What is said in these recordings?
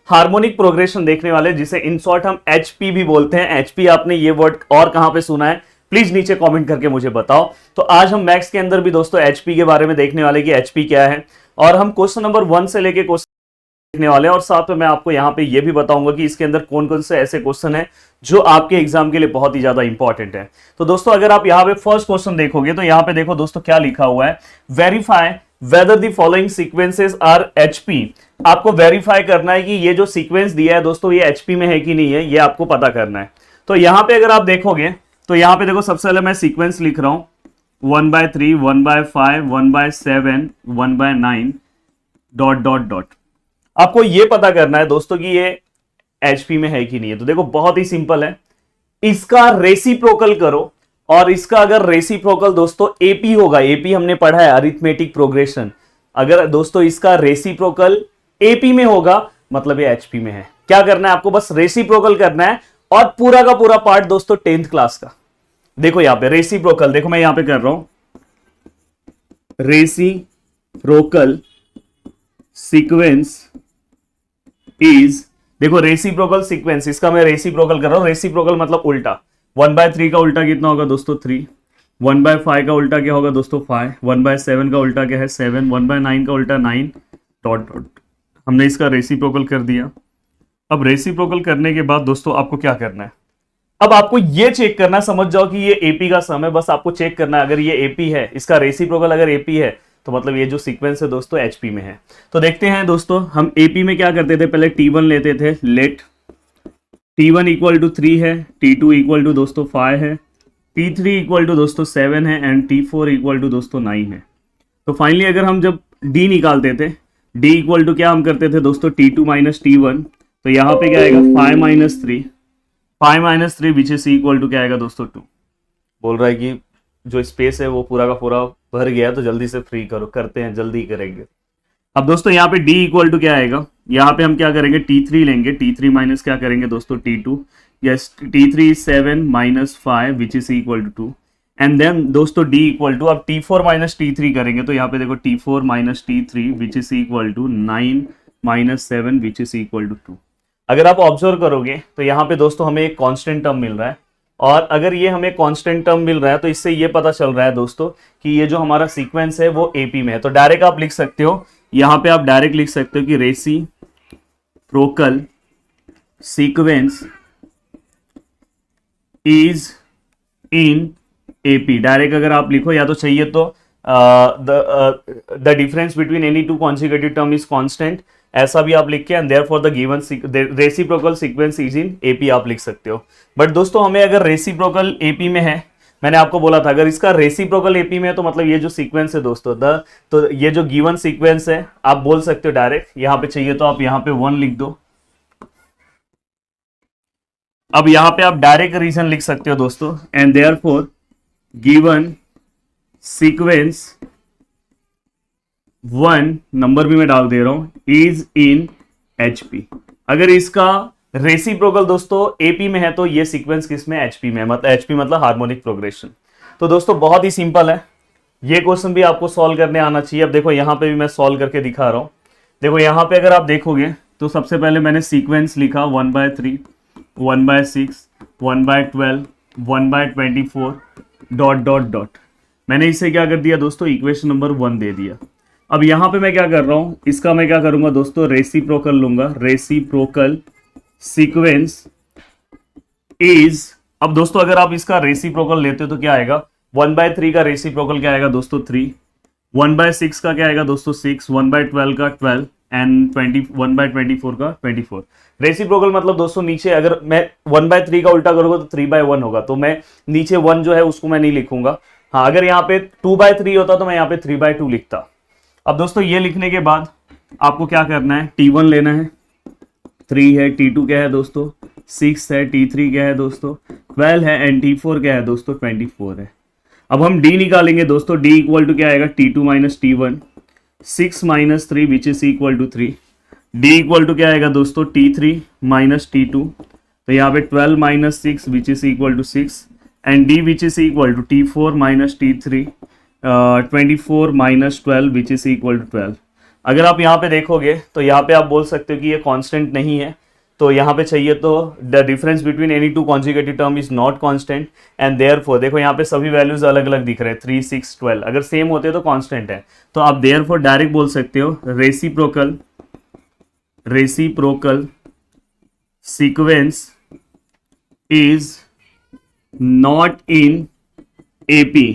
Harmonic progression देखने वाले, जिसे इन शॉर्ट हम एचपी भी बोलते हैं। एचपी आपने ये वर्ड और कहां पे सुना है, प्लीज नीचे कमेंट करके मुझे बताओ। तो आज हम मैथ्स के अंदर भी दोस्तों एचपी के बारे में देखने वाले कि एचपी क्या है, और हम क्वेश्चन नंबर 1 से लेके क्वेश्चन देखने वाले हैं। और साथ में मैं आपको यहाँ पे ये भी बताऊंगा कि इसके अंदर कौन कौन से ऐसे क्वेश्चन हैं जो आपके एग्जाम के लिए बहुत ही ज्यादा इंपॉर्टेंट है। तो दोस्तों अगर आप यहाँ पे फर्स्ट क्वेश्चन देखोगे तो यहाँ पे देखो दोस्तों क्या लिखा हुआ है, verify whether the following sequences are AP. आपको वेरीफाई करना है कि ये जो सीक्वेंस दिया है दोस्तों ये एचपी में है कि नहीं है, ये आपको पता करना है। तो यहाँ पे अगर आप देखोगे तो यहाँ पे देखो सबसे पहले मैं सीक्वेंस लिख रहा हूं 1/3, 1/5, 1/7, 1/9 डॉट डॉट डॉट। आपको ये पता करना है दोस्तों कि ये एचपी में है कि नहीं है। तो देखो बहुत ही सिंपल है, इसका रेसिप्रोकल करो, और इसका अगर रेसिप्रोकल दोस्तों एपी होगा, एपी हमने पढ़ा है अरिथमेटिक प्रोग्रेशन, अगर दोस्तों इसका रेसिप्रोकल एपी में होगा मतलब ये एचपी में है। क्या करना है आपको, बस रेसिप्रोकल करना है, और पूरा का पूरा पार्ट दोस्तों 10th क्लास का। देखो यहां पे रेसिप्रोकल, देखो मैं यहां पे कर रहा हूं रेसिप्रोकल सीक्वेंस इज, देखो रेसिप्रोकल सीक्वेंस, इसका मैं रेसिप्रोकल कर रहा हूं। रेसिप्रोकल मतलब उल्टा, 1/3 का उल्टा कितना होगा दोस्तों 3, 1/5 का उल्टा क्या होगा दोस्तों 5, 1/7 का उल्टा क्या है 7, 1/9 का उल्टा 9 डॉट डॉट। हमने इसका रेसिप्रोकल कर दिया। अब रेसिप्रोकल करने के बाद दोस्तों आपको क्या करना है, अब आपको ये चेक करना है, समझ जाओ कि ये एपी का सम है, बस आपको चेक करना है। अगर ये एपी है, इसका रेसिप्रोकल अगर एपी है तो मतलब ये जो सीक्वेंस है दोस्तों एचपी में है। तो देखते हैं दोस्तों, हम एपी में क्या करते थे, पहले T1 लेते थे, लेट T1 इक्वल टू 3 है, T2 इक्वल टू दोस्तों 5 है, T3 इक्वल टू दोस्तों 7 है, एंड T4 इक्वल टू दोस्तों 9 है। तो फाइनली अगर हम जब D निकालते थे, D इक्वल टू क्या हम करते थे दोस्तों T2 माइनस T1, तो यहाँ पे क्या आएगा 5 minus 3, 5 minus 3 which is equal to क्या आएगा दोस्तों 2। बोल रहा है कि जो स्पेस है वो पूरा का पूरा भर गया, तो जल्दी से फ्री करो, करते हैं जल्दी करेंगे। अब दोस्तों यहाँ पे D इक्वल टू क्या आएगा, यहाँ पे हम क्या करेंगे T3 लेंगे, T3 माइनस क्या करेंगे दोस्तों T2, yes T3 is 7 minus 5 which is equal to 2, and then दोस्तों D इक्वल टू, अब T4 माइनस T3 करेंगे, तो यहाँ पे देखो T4 minus T3 which is equal to 9 minus 7 which is equal to 2। अगर आप ऑब्जर्व करोगे तो यहाँ पे दोस्तों हमें एक कांस्टेंट टर्म मिल रहा है, और अगर ये हमें कांस्टेंट टर्म मिल रहा है तो इससे ये पता चल रहा है दोस्तों कि ये जो हमारा सीक्वेंस है वो एपी में है। तो डायरेक्ट आप लिख सकते हो, यहाँ पे आप डायरेक्ट लिख सकते हो कि reciprocal sequence is in AP. Direct अगर आप लिखो, या तो चाहिए तो the difference between any two consecutive term is constant, ऐसा भी आप लिख के, and therefore the given reciprocal sequence is in AP आप लिख सकते हो। बट दोस्तों हमें अगर रेसिप्रोकल एपी में है, मैंने आपको बोला था अगर इसका रेसिप्रोकल एपी में है तो मतलब ये जो सीक्वेंस है दोस्तों तो ये जो गिवन सीक्वेंस है आप बोल सकते हो डायरेक्ट, यहाँ पे चाहिए तो आप यहाँ पे 1 लिख दो। अब यहाँ पे आप डायरेक्ट रीजन लिख सकते हो दोस्तों, and therefore given sequence 1 number भी मैं डाल दे रहा हूं इज इन एचपी। अगर इसका रेसिप्रोकल दोस्तों एपी में है तो ये सीक्वेंस किस में, एचपी में, मतलब एचपी मतलब हार्मोनिक प्रोग्रेशन। तो दोस्तों बहुत ही सिंपल है, ये क्वेश्चन भी आपको सॉल्व करने आना चाहिए। अब देखो यहाँ पे भी मैं सॉल्व करके दिखा रहा हूं। देखो यहाँ पे अगर आप देखोगे तो सबसे पहले मैंने सीक्वेंस लिखा 1/3, 1/6, 1/12, 1/24 डॉट डॉट डॉट। मैंने इसे क्या कर दिया दोस्तों, इक्वेशन नंबर 1 दे दिया। अब यहां पे मैं क्या कर रहा हूं, इसका मैं क्या करूंगा दोस्तों, रेसिप्रोकल लूंगा, रेसिप्रोकल सीक्वेंस इज। अब दोस्तों अगर आप इसका रेसिप्रोकल लेते हो तो क्या आएगा, 1/3 का रेसिप्रोकल क्या आएगा दोस्तों 3, 1/6 का क्या आएगा दोस्तों 6, 1/12 का 12, एंड 1/24 का 24। रेसिप्रोकल मतलब दोस्तों नीचे अगर मैं 1/3 का उल्टा करूंगा तो 3/1 होगा, तो मैं नीचे 1 जो है उसको मैं नहीं लिखूंगा। हाँ अगर यहाँ पे 2/3 होता तो मैं यहाँ पे 3/2 लिखता। अब दोस्तों ये लिखने के बाद आपको क्या करना है, T1 लेना है, 3 है, T2 क्या है दोस्तों 6 है, T3 क्या है दोस्तों 12 है, एंड T4 क्या है दोस्तों 24 है। अब हम D निकालेंगे दोस्तों, D इक्वल टू क्या आएगा T2 minus T1, 6 minus 3 which is equal to 3। D equal to क्या आएगा दोस्तों T3 माइनस T2, तो यहाँ पे 12 minus 6 which is equal to 6, and D which is equal to T4 minus T3, 24 minus 12 which is equal to 12। अगर आप यहाँ पे देखोगे तो यहाँ पे आप बोल सकते हो कि ये कांस्टेंट नहीं है, तो यहाँ पे चाहिए तो the difference between any two conjugative term is not constant and therefore, देखो यहाँ पे सभी वैल्यूज अलग अलग दिख रहे हैं 3, 6, 12, अगर सेम होते तो कांस्टेंट है, तो आप देयरफॉर डायरेक्ट बोल सकते हो reciprocal sequence is not in AP.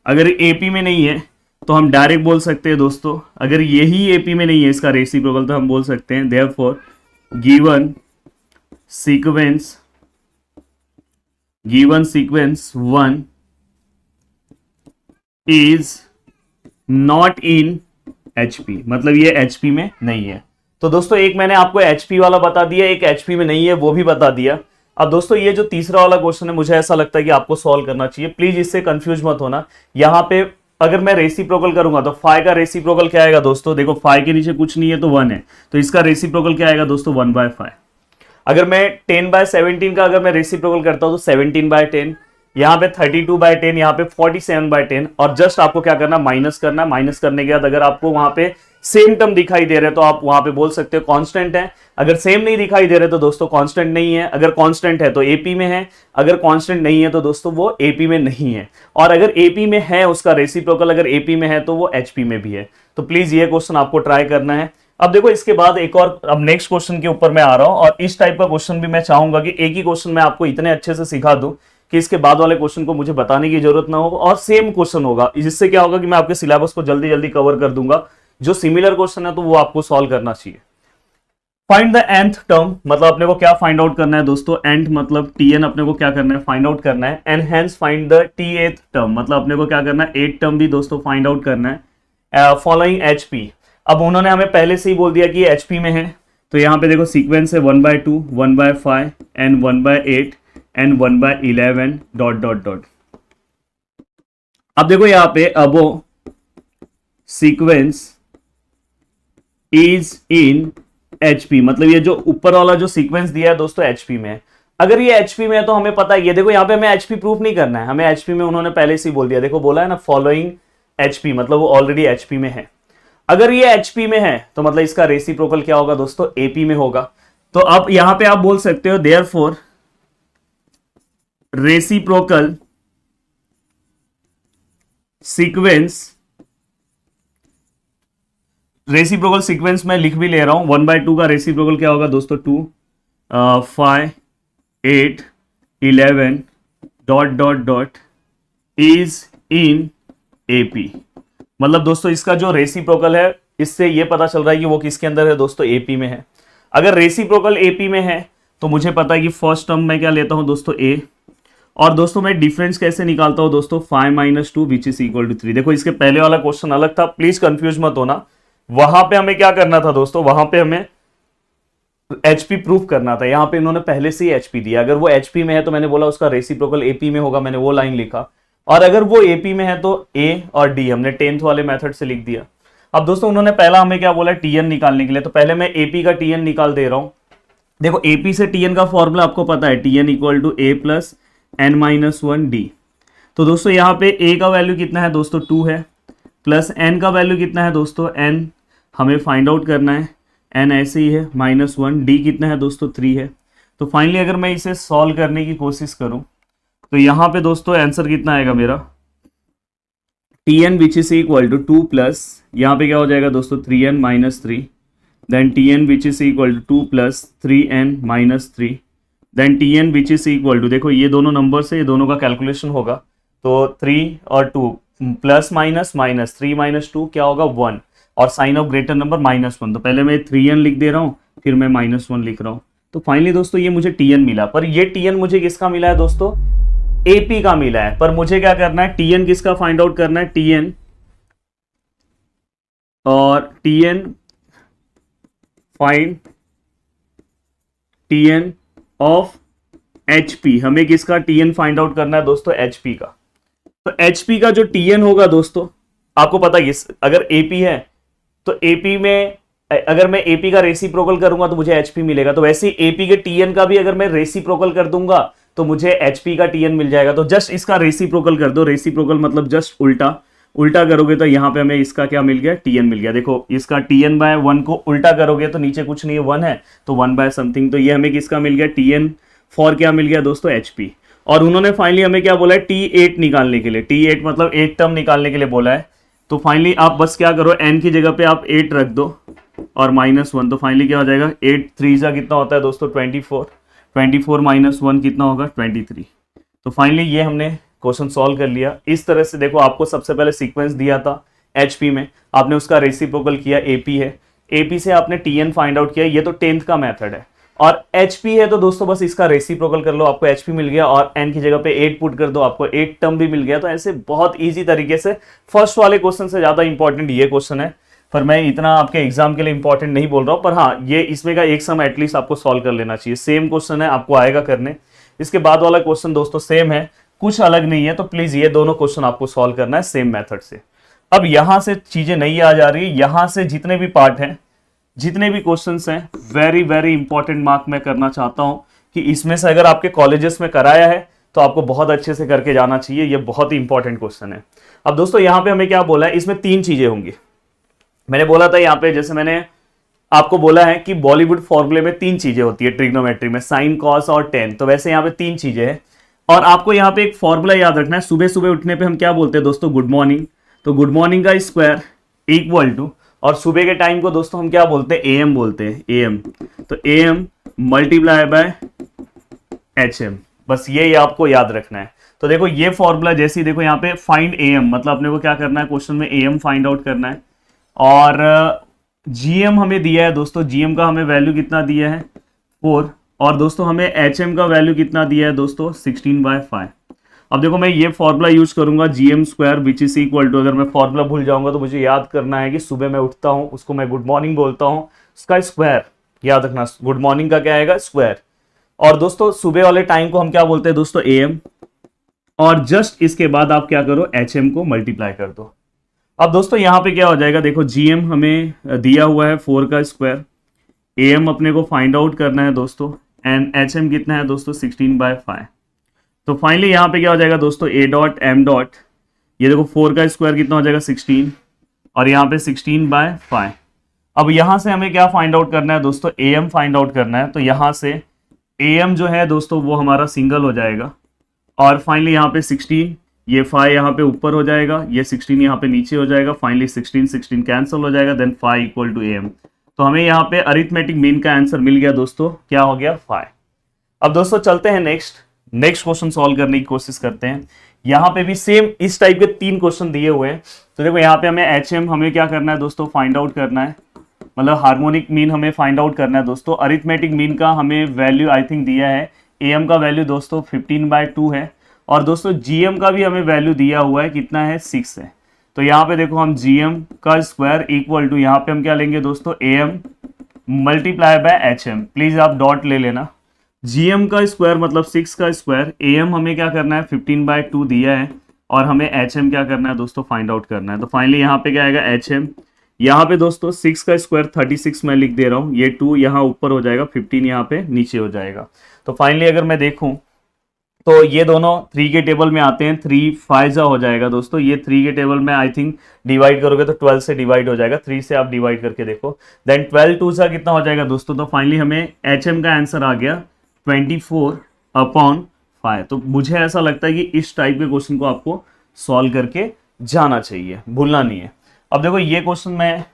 अगर एपी में नहीं है तो हम डायरेक्ट बोल सकते हैं दोस्तों, अगर यही एपी में नहीं है इसका रेसिप्रोकल, तो हम बोल सकते हैं therefore given sequence 1 is not in HP, मतलब ये एचपी में नहीं है। तो दोस्तों एक मैंने आपको एचपी वाला बता दिया, एक एचपी में नहीं है वो भी बता दिया। अब दोस्तों ये जो तीसरा वाला क्वेश्चन है मुझे ऐसा लगता है कि आपको सॉल्व करना चाहिए, प्लीज इससे कंफ्यूज मत होना। यहाँ पे अगर मैं रेसिप्रोकल करूंगा तो फाइ का रेसिप्रोकल क्या आएगा दोस्तों, देखो फाइ के नीचे कुछ नहीं है तो 1 है, तो इसका रेसिप्रोकल क्या आएगा दोस्तों 1/5। अगर मैं 10/17 का अगर मैं रेसिप्रोकल करता हूं तो 17/10, यहाँ पे 32/10, यहाँ पे 47/10, और जस्ट आपको क्या करना, माइनस करना। माइनस करने के बाद अगर आपको वहां पे सेम टर्म दिखाई दे रहे हैं तो आप वहां पे बोल सकते हो कांस्टेंट है। अगर सेम नहीं दिखाई दे रहे तो दोस्तों कांस्टेंट नहीं है। अगर कांस्टेंट है तो एपी में है, अगर कांस्टेंट नहीं है तो दोस्तों वो एपी में नहीं है। और अगर एपी में है उसका रेसिप्रोकल अगर एपी में है तो वो एचपी में भी है। तो प्लीज ये क्वेश्चन आपको ट्राई करना है। अब देखो इसके बाद एक और, अब नेक्स्ट क्वेश्चन के ऊपर मैं आ रहा हूं, और इस टाइप का क्वेश्चन भी मैं चाहूंगा कि एक ही क्वेश्चन मैं आपको इतने अच्छे से सिखा दूं कि इसके बाद वाले क्वेश्चन को मुझे बताने की जरूरत ना हो, और सेम क्वेश्चन होगा, जिससे क्या होगा कि मैं आपके सिलेबस को जल्दी जल्दी कवर कर दूंगा। जो सिमिलर क्वेश्चन है तो वो आपको सॉल्व करना चाहिए। फाइंड द nth टर्म, मतलब अपने को क्या फाइंड आउट करना है दोस्तों, nth मतलब tn अपने को क्या करना है, फाइंड आउट करना है। And hence find the tth term, मतलब अपने को क्या करना है, 8th टर्म भी दोस्तों फाइंड आउट करना है फॉलोइंग hp। अब उन्होंने हमें पहले से ही बोल दिया कि ये hp में है, तो यहाँ पे देखो सीक्वेंस है 1/2, 1/5 and 1/8 and 1/11 dot dot dot. अब देखो यहाँ पे अबो सीक्वेंस इज इन एचपी, मतलब ये जो ऊपर वाला जो सीक्वेंस दिया है दोस्तों एचपी में है। अगर ये एचपी में है तो हमें पता है, ये देखो यहाँ पे हमें एचपी प्रूफ नहीं करना है, हमें एचपी में उन्होंने पहले से ही बोल दिया, देखो बोला है ना फॉलोइंग एचपी, मतलब वो ऑलरेडी एचपी में है। अगर ये एचपी में है तो मतलब इसका रेसिप्रोकल क्या होगा दोस्तों, एपी में होगा। तो अब यहां पे आप बोल सकते हो देयरफॉर रेसिप्रोकल सीक्वेंस में लिख भी ले रहा हूं, 1/2 का रेसिप्रोकल क्या होगा दोस्तों 2, 5, 8, 11 dot dot dot is in AP. मतलब दोस्तों इसका जो रेसिप्रोकल है, इससे ये पता चल रहा है कि वो किसके अंदर है दोस्तों, एपी में है। अगर रेसिप्रोकल एपी में है तो मुझे पता है कि फर्स्ट टर्म में क्या लेता हूं दोस्तों ए, और दोस्तों मैं डिफरेंस कैसे निकालता हूं दोस्तों 5 - 2 विच इज इक्वल टू 3। देखो इसके पहले वाला क्वेश्चन अलग था, प्लीज कंफ्यूज मत होना। वहां पे हमें क्या करना था दोस्तों, वहां पे हमें एचपी प्रूफ करना था, यहां पे इन्होंने पहले से ही एचपी दिया। अगर वो एचपी में है तो मैंने बोला उसका रेसिप्रोकल एपी में होगा, मैंने वो लाइन लिखा। और अगर वो एपी में है तो ए और डी हमने 10th वाले मेथड से लिख दिया। अब दोस्तों उन्होंने पहला हमें क्या बोला, टीएन निकालने के लिए, तो पहले मैं एपी का टीएन निकाल दे रहा हूं। देखो एपी से टीएन का फॉर्मूला आपको पता है, Tn equal to A plus N minus 1 D. तो दोस्तों यहाँ पे ए का वैल्यू कितना है दोस्तों 2 है, प्लस एन का वैल्यू कितना है दोस्तों एन, हमें फाइंड आउट करना है, एन ऐसे ही है -1, डी कितना है दोस्तों 3 है। तो फाइनली अगर मैं इसे सॉल्व करने की कोशिश करूं तो यहाँ पे दोस्तों आंसर कितना आएगा मेरा, Tn which is equal to 2 plus, यहाँ पे क्या हो जाएगा दोस्तों 3n - 3, then Tn which is equal to 2 plus 3n - 3, then Tn which is equal to, देखो ये दोनों नंबर से ये दोनों का कैलकुलेशन होगा, तो 3 और 2 प्लस माइनस माइनस 3 - 2 क्या होगा 1, और साइन ऑफ ग्रेटर नंबर -1। तो पहले मैं 3n लिख दे रहा हूँ, फिर मैं -1 लिख रहा हूँ। तो फाइनली दोस्तों ये मुझे Tn मिला, पर ये Tn मुझे किसका मिला है दोस्तों, एपी का मिला है। पर मुझे क्या करना है, टीएन किसका फाइंड आउट करना है, टीएन, और TN find TN of HP, हमें किसका टीएन फाइंड आउट करना है दोस्तों, एचपी का। तो एचपी का जो टीएन होगा दोस्तों, आपको पता है अगर एपी है तो एपी में अगर मैं एपी का रेसिप्रोकल करूंगा तो मुझे एचपी मिलेगा। तो वैसे ही एपी के टीएन का भी अगर मैं रेसिप्रोकल कर दूंगा तो मुझे एचपी का टीएन मिल जाएगा। तो जस्ट इसका रेसिप्रोकल कर दो, रेसिप्रोकल मतलब जस्ट उल्टा, उल्टा करोगे तो यहाँ पे हमें इसका क्या मिल गया, टी एन मिल गया। देखो इसका टी एन बाय वन को उल्टा करोगे तो नीचे कुछ नहीं है, वन है, तो वन बाय समथिंग, तो ये हमें किसका मिल गया, टी एन फॉर क्या मिल गया दोस्तों, एच पी। और उन्होंने फाइनली हमें क्या बोला है, T8 निकालने के लिए, T8 मतलब 8 टर्म निकालने के लिए बोला है। तो फाइनली आप बस क्या करो, n की जगह पे आप 8 रख दो और -1, तो फाइनली क्या हो जाएगा, 8 3 जा कितना होता है दोस्तों 24, 24 -1 कितना होगा 23। तो फाइनली ये हमने क्वेश्चन सॉल्व कर लिया। इस तरह से देखो आपको सबसे पहले सीक्वेंस दिया था HP में, आपने उसका रेसिप्रोकल किया, AP है, AP से आपने TN फाइंड आउट किया, ये तो 10th का मेथड है। और HP है तो दोस्तों बस इसका रेसिप्रोकल कर लो, आपको HP मिल गया, और n की जगह पे 8 पुट कर दो, आपको 8 टर्म भी मिल गया। तो ऐसे बहुत इजी तरीके से, फर्स्ट वाले क्वेश्चन से ज्यादा इंपॉर्टेंट ये क्वेश्चन है, पर मैं इतना आपके एग्जाम के लिए इंपॉर्टेंट नहीं बोल रहा हूँ, पर हाँ ये इसमें का एक सम एटलीस्ट आपको सॉल्व कर लेना चाहिए। सेम क्वेश्चन है, आपको आएगा करने। इसके बाद वाला क्वेश्चन दोस्तों सेम है, कुछ अलग नहीं है, तो प्लीज ये दोनों क्वेश्चन आपको सॉल्व करना है सेम मेथड से। अब यहां से चीजें नहीं आ जा रही, यहां से जितने भी पार्ट हैं, जितने भी क्वेश्चंस हैं, वेरी वेरी इंपॉर्टेंट मार्क मैं करना चाहता हूं कि इसमें से अगर आपके कॉलेजेस में कराया है तो आपको बहुत अच्छे से करके जाना चाहिए, ये बहुत ही इंपॉर्टेंट क्वेश्चन है। अब दोस्तों यहाँ पे हमें क्या बोला है, इसमें 3 चीजें होंगी। मैंने बोला था यहाँ पे, जैसे मैंने आपको बोला है कि बॉलीवुड फॉर्मूले में 3 चीजें होती है ट्रिग्नोमेट्री में, साइन कॉस और टेन, तो वैसे यहाँ पे 3 चीजें हैं। और आपको यहाँ पे एक फॉर्मूला याद रखना है, सुबह सुबह उठने पे हम क्या बोलते हैं दोस्तों, गुड मॉर्निंग, तो गुड मॉर्निंग का स्क्वायर इक्वल टू, और सुबह के टाइम को दोस्तों हम क्या बोलते हैं, एएम बोलते हैं, एएम, तो एएम मल्टीप्लाई बाय एचएम, बस ये आपको याद रखना है। तो देखो ये फॉर्मूला, जैसे देखो यहाँ पे फाइंड एएम, मतलब अपने को क्या करना है, क्वेश्चन में एएम फाइंड आउट करना है, और जीएम हमें दिया है दोस्तों, जीएम का हमें वैल्यू कितना दिया है 4, और दोस्तों हमें एचएम का वैल्यू कितना दिया है दोस्तों 16/5। अब देखो मैं ये फॉर्मूला यूज करूंगा, GM square which is equal to, अगर मैं फॉर्मूला भूल जाऊंगा तो मुझे याद करना है कि सुबह मैं उठता हूं उसको मैं गुड मॉर्निंग बोलता हूं, उसका स्क्वायर याद रखना, गुड मॉर्निंग का क्या आएगा स्क्वायर, और दोस्तों सुबह वाले टाइम को हम क्या बोलते हैं दोस्तों एएम, और जस्ट इसके बाद आप क्या करो, एचएम को मल्टीप्लाई कर दो। अब दोस्तों यहाँ पे क्या हो जाएगा, देखो जीएम हमें दिया हुआ है 4 का स्क्वायर, एएम अपने को फाइंड आउट करना है दोस्तों, एंड एचएम कितना है दोस्तों 16/5। तो फाइनली यहाँ पे क्या हो जाएगा दोस्तों, ए डॉट एम डॉट, ये देखो 4 का स्क्वायर कितना हो जाएगा 16, और यहाँ पे 16/5। अब यहाँ से हमें क्या फाइंड आउट करना है दोस्तों, एएम फाइंड आउट करना है, तो यहाँ से एएम जो है दोस्तों वो हमारा सिंगल हो जाएगा, और फाइनली यहाँ पे 16, ये 5 यहाँ पे ऊपर हो जाएगा, ये 16 यहाँ पे नीचे हो जाएगा, फाइनली 16 कैंसिल हो जाएगा, देन 5 इक्वल टू एएम। तो हमें यहाँ पे अरिथमेटिक मीन का आंसर मिल गया दोस्तों, क्या हो गया 5। अब दोस्तों चलते हैं नेक्स्ट क्वेश्चन सॉल्व करने की कोशिश करते हैं। यहाँ पे भी सेम इस टाइप के 3 क्वेश्चन दिए हुए हैं। तो देखो यहाँ पे हमें एचएम हमें क्या करना है दोस्तों, फाइंड आउट करना है, मतलब हार्मोनिक मीन हमें फाइंड आउट करना है दोस्तों। अरिथमेटिक मीन का हमें वैल्यू आई थिंक दिया है, एएम का वैल्यू दोस्तों 15/2 है, और दोस्तों जीएम का भी हमें वैल्यू दिया हुआ है, कितना है 6 है। तो यहाँ पे देखो हम जीएम का स्क्वायर इक्वल टू, यहाँ पे हम क्या लेंगे दोस्तों, am multiply by HM, please आप डॉट ले लेना। जीएम का स्क्वायर मतलब 6 का स्क्वायर, एएम हमें क्या करना है 15/2 दिया है, और हमें एचएम क्या करना है दोस्तों फाइंड आउट करना है। तो फाइनली यहाँ पे क्या आएगा एचएम, यहाँ पे दोस्तों 6 का स्क्वायर 36 मैं लिख दे रहा हूँ, ये 2 यहाँ ऊपर हो जाएगा, 15 यहाँ पे नीचे हो जाएगा। तो फाइनली अगर मैं देखूँ तो ये दोनों 3 के टेबल में आते हैं, 3 5 हो जाएगा दोस्तों, ये 3 के टेबल में आई थिंक डिवाइड करोगे तो 12 से डिवाइड हो जाएगा, 3 से आप डिवाइड करके देखो, देन 12 2 सा कितना हो जाएगा दोस्तों। तो फाइनली हमें एचएम का आंसर आ गया 24/5। तो मुझे ऐसा लगता है कि इस टाइप के क्वेश्चन को आपको सॉल्व करके जाना चाहिए, भूलना नहीं है। अब देखो ये क्वेश्चन मैं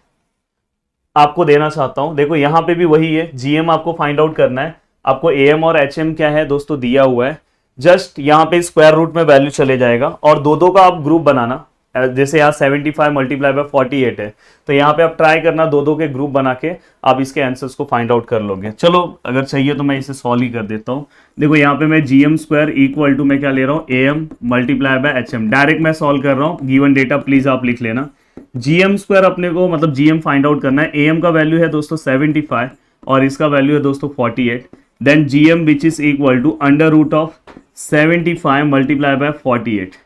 आपको देना चाहता हूं, देखो यहाँ पे भी वही है, जीएम आपको फाइंड आउट करना है, आपको एएम और एचएम क्या है दोस्तों दिया हुआ है, जस्ट यहाँ पे स्क्वायर रूट में वैल्यू चले जाएगा, और दो का आप ग्रुप बनाना, जैसे यहाँ 75 मल्टीप्लाई बाय 48 है, तो यहाँ पे आप ट्राई करना दो के ग्रुप बना के आप इसके आंसर्स को फाइंड आउट कर लोगे। चलो अगर चाहिए तो मैं इसे सॉल्व ही कर देता हूँ। देखो यहाँ पे मैं जीएम स्क्वायर इक्वल टू मैं क्या ले रहा हूँ, am multiply by HM, direct मैं सॉल्व कर रहा हूँ, गिवन डेटा प्लीज आप लिख लेना। जीएम स्क्वायर अपने को मतलब जीएम फाइंड आउट करना है, एएम का वैल्यू है दोस्तों 75 और इसका वैल्यू है दोस्तों 48, then GM which is equal to under root of 75 multiply by 48।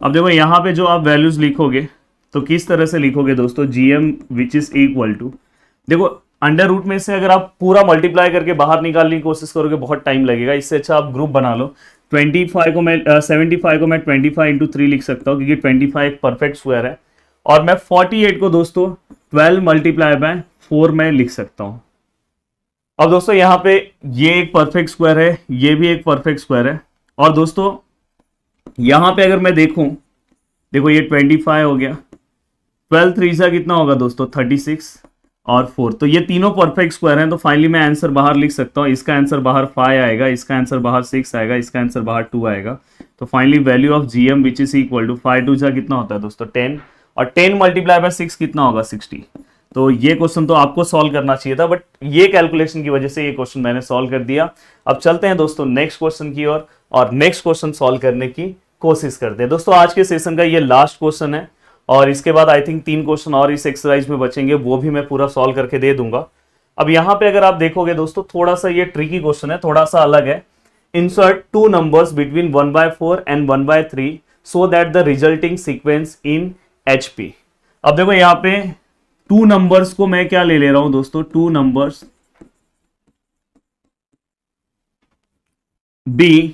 अब देखो यहाँ पे जो आप वैल्यूज लिखोगे तो किस तरह से लिखोगे दोस्तों, GM which is equal to, देखो अंडर रूट में से अगर आप पूरा मल्टीप्लाई करके बाहर निकालने की कोशिश करोगे बहुत टाइम लगेगा, इससे अच्छा आप ग्रुप बना लो। 25 को मैं 75 को मैं 25 इंटू 3 लिख सकता हूँ क्योंकि 25 एक परफेक्ट स्क्वायर है, और मैं 48 को दोस्तों 12 मल्टीप्लाई बाय 4 में लिख सकता हूँ। अब दोस्तों यहाँ पे ये एक परफेक्ट स्क्वायर है, ये भी एक परफेक्ट स्क्वायर है, और दोस्तों यहाँ पे अगर मैं देखूं, देखो ये 25 हो गया, 12 3 सा कितना होगा दोस्तों 36 और 4, तो ये तीनों परफेक्ट स्क्वायर हैं। तो फाइनली मैं आंसर बाहर लिख सकता हूँ, इसका आंसर बाहर 5 आएगा, इसका आंसर बाहर 6 आएगा, इसका आंसर बाहर 2 आएगा। तो finally value of GM which is equal to 5 2 जा कितना होता है दोस्तों 10, और 10 मल्टीप्लाई बाय 6 कितना होगा 60। तो ये क्वेश्चन तो आपको सॉल्व करना चाहिए था, बट ये कैलकुलेशन की वजह से ये क्वेश्चन मैंने सॉल्व कर दिया। अब चलते हैं दोस्तों नेक्स्ट क्वेश्चन की ओर, और नेक्स्ट क्वेश्चन सॉल्व करने की कोशिश करते हैं। दोस्तों आज के सेशन का ये लास्ट क्वेश्चन है, और इसके बाद आई थिंक 3 क्वेश्चन और इस एक्सरसाइज में बचेंगे, वो भी मैं पूरा सॉल्व करके दे दूंगा। अब यहाँ पे अगर आप देखोगे दोस्तों, थोड़ा सा ये ट्रिकी क्वेश्चन है, थोड़ा सा अलग है। Insert 2 numbers between 1/4 and 1/3 so that the resulting sequence in HP। अब देखो यहाँ पे 2 नंबर्स को मैं क्या ले रहा हूं दोस्तों, 2 नंबर्स B,